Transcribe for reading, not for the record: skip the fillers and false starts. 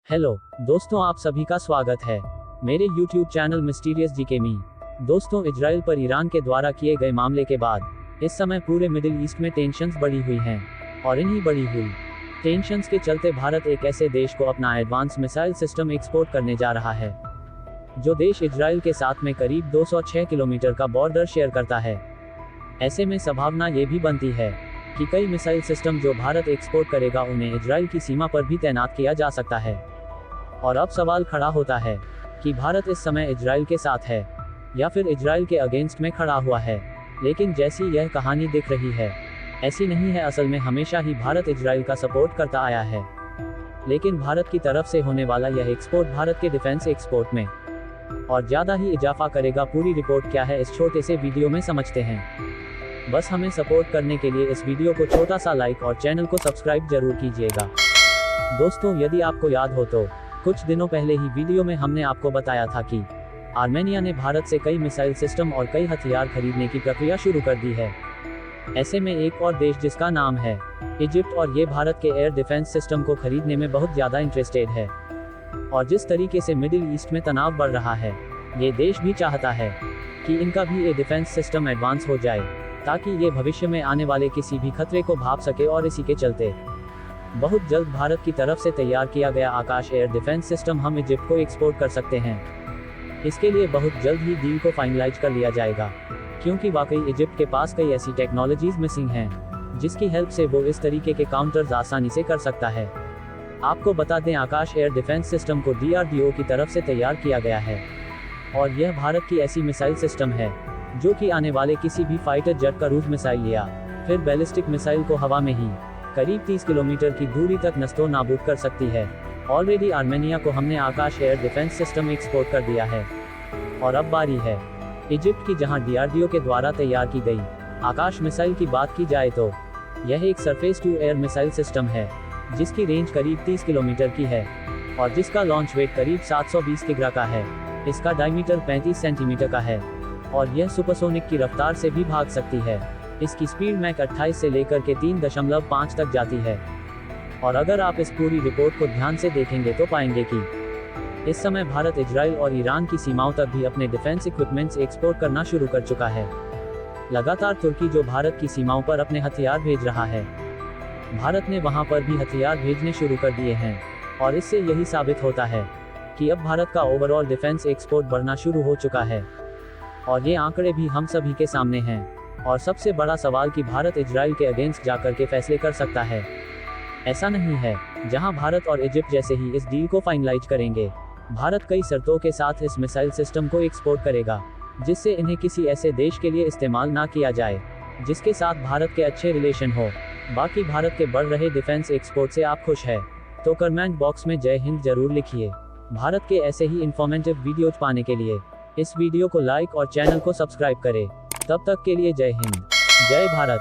Hello दोस्तों, आप सभी का स्वागत है मेरे YouTube चैनल मिस्टीरियस जीके में। दोस्तों, इजराइल पर ईरान के द्वारा किए गए मामले के बाद इस समय पूरे मिडिल ईस्ट में टेंशन्स बढ़ी हुई हैं और इन्हीं बढ़ी हुई टेंशन्स के चलते भारत एक ऐसे देश को अपना एडवांस मिसाइल सिस्टम एक्सपोर्ट करने जा रहा है जो देश इजराइल के साथ में करीब 206 किलोमीटर का बॉर्डर शेयर करता है। ऐसे में संभावना ये भी बनती है कि कई मिसाइल सिस्टम जो भारत एक्सपोर्ट करेगा उन्हें इजराइल की सीमा पर भी तैनात किया जा सकता है। और अब सवाल खड़ा होता है कि भारत इस समय इजराइल के साथ है या फिर इजराइल के अगेंस्ट में खड़ा हुआ है। लेकिन जैसी यह कहानी दिख रही है ऐसी नहीं है। असल में हमेशा ही भारत इजराइल का सपोर्ट करता आया है, लेकिन भारत की तरफ से होने वाला यह एक्सपोर्ट भारत के डिफेंस एक्सपोर्ट में और ज़्यादा ही इजाफा करेगा। पूरी रिपोर्ट क्या है इस छोटे से वीडियो में समझते हैं। बस हमें सपोर्ट करने के लिए इस वीडियो को छोटा सा लाइक और चैनल को सब्सक्राइब जरूर कीजिएगा। दोस्तों, यदि आपको याद हो तो कुछ दिनों पहले ही वीडियो में हमने आपको बताया था कि आर्मेनिया ने भारत से कई मिसाइल सिस्टम और कई हथियार खरीदने की प्रक्रिया शुरू कर दी है। ऐसे में एक और देश जिसका नाम है इजिप्ट, और ये भारत के एयर डिफेंस सिस्टम को खरीदने में बहुत ज़्यादा इंटरेस्टेड है। और जिस तरीके से मिडिल ईस्ट में तनाव बढ़ रहा है, ये देश भी चाहता है कि इनका भी ये डिफेंस सिस्टम एडवांस हो जाए ताकि ये भविष्य में आने वाले किसी भी खतरे को भाप सके। और इसी के चलते बहुत जल्द भारत की तरफ से तैयार किया गया आकाश एयर डिफेंस सिस्टम हम इजिप्ट को एक्सपोर्ट कर सकते हैं। इसके लिए बहुत जल्द ही डील को फाइनलाइज कर लिया जाएगा, क्योंकि वाकई इजिप्ट के पास कई ऐसी टेक्नोलॉजीज मिसिंग हैं जिसकी हेल्प से वो इस तरीके के काउंटर्स आसानी से कर सकता है। आपको बता दें, आकाश एयर डिफेंस सिस्टम को DRDO की तरफ से तैयार किया गया है और यह भारत की ऐसी मिसाइल सिस्टम है जो कि आने वाले किसी भी फाइटर जेट का क्रूज मिसाइल या फिर बैलिस्टिक मिसाइल को हवा में ही करीब 30 किलोमीटर की दूरी तक नस्तो नाबूद कर सकती है। ऑलरेडी आर्मेनिया को हमने आकाश एयर डिफेंस सिस्टम एक्सपोर्ट कर दिया है और अब बारी है इजिप्ट की, जहां DRDO के द्वारा तैयार की गई आकाश मिसाइल की बात की जाए तो यह एक surface to air missile system है जिसकी रेंज करीब 30 किलोमीटर की है और जिसका लॉन्च वेट करीब 720 किग्रा का है। इसका डायमीटर 35 सेंटीमीटर का है और यह सुपरसोनिक की रफ्तार से भी भाग सकती है। इसकी स्पीड मैक 28 से लेकर के 3.5 तक जाती है। और अगर आप इस पूरी रिपोर्ट को ध्यान से देखेंगे तो पाएंगे कि इस समय भारत इजराइल और ईरान की सीमाओं तक भी अपने डिफेंस इक्विपमेंट्स एक्सपोर्ट करना शुरू कर चुका है। लगातार तुर्की जो भारत की सीमाओं पर अपने हथियार भेज रहा है, भारत ने वहां पर भी हथियार भेजने शुरू कर दिए हैं और इससे यही साबित होता है कि अब भारत का ओवरऑल डिफेंस एक्सपोर्ट बढ़ना शुरू हो चुका है। और ये आंकड़े भी हम सभी के सामने हैं। और सबसे बड़ा सवाल कि भारत इजराइल के अगेंस्ट जाकर के फैसले कर सकता है। ऐसा नहीं है, जहां भारत और इजिप्ट जैसे ही इस डील को फाइनलाइज करेंगे, भारत कई शर्तों के साथ इस मिसाइल सिस्टम को एक्सपोर्ट करेगा जिससे इन्हें किसी ऐसे देश के लिए इस्तेमाल ना किया जाए जिसके साथ भारत के अच्छे रिलेशन हो। बाकी भारत के बढ़ रहे डिफेंस एक्सपोर्ट से आप खुश है तो कमेंट बॉक्स में जय हिंद जरूर लिखिए। भारत के ऐसे ही इंफॉर्मेटिव वीडियोज पाने के लिए इस वीडियो को लाइक और चैनल को सब्सक्राइब करें। तब तक के लिए जय हिंद, जय भारत।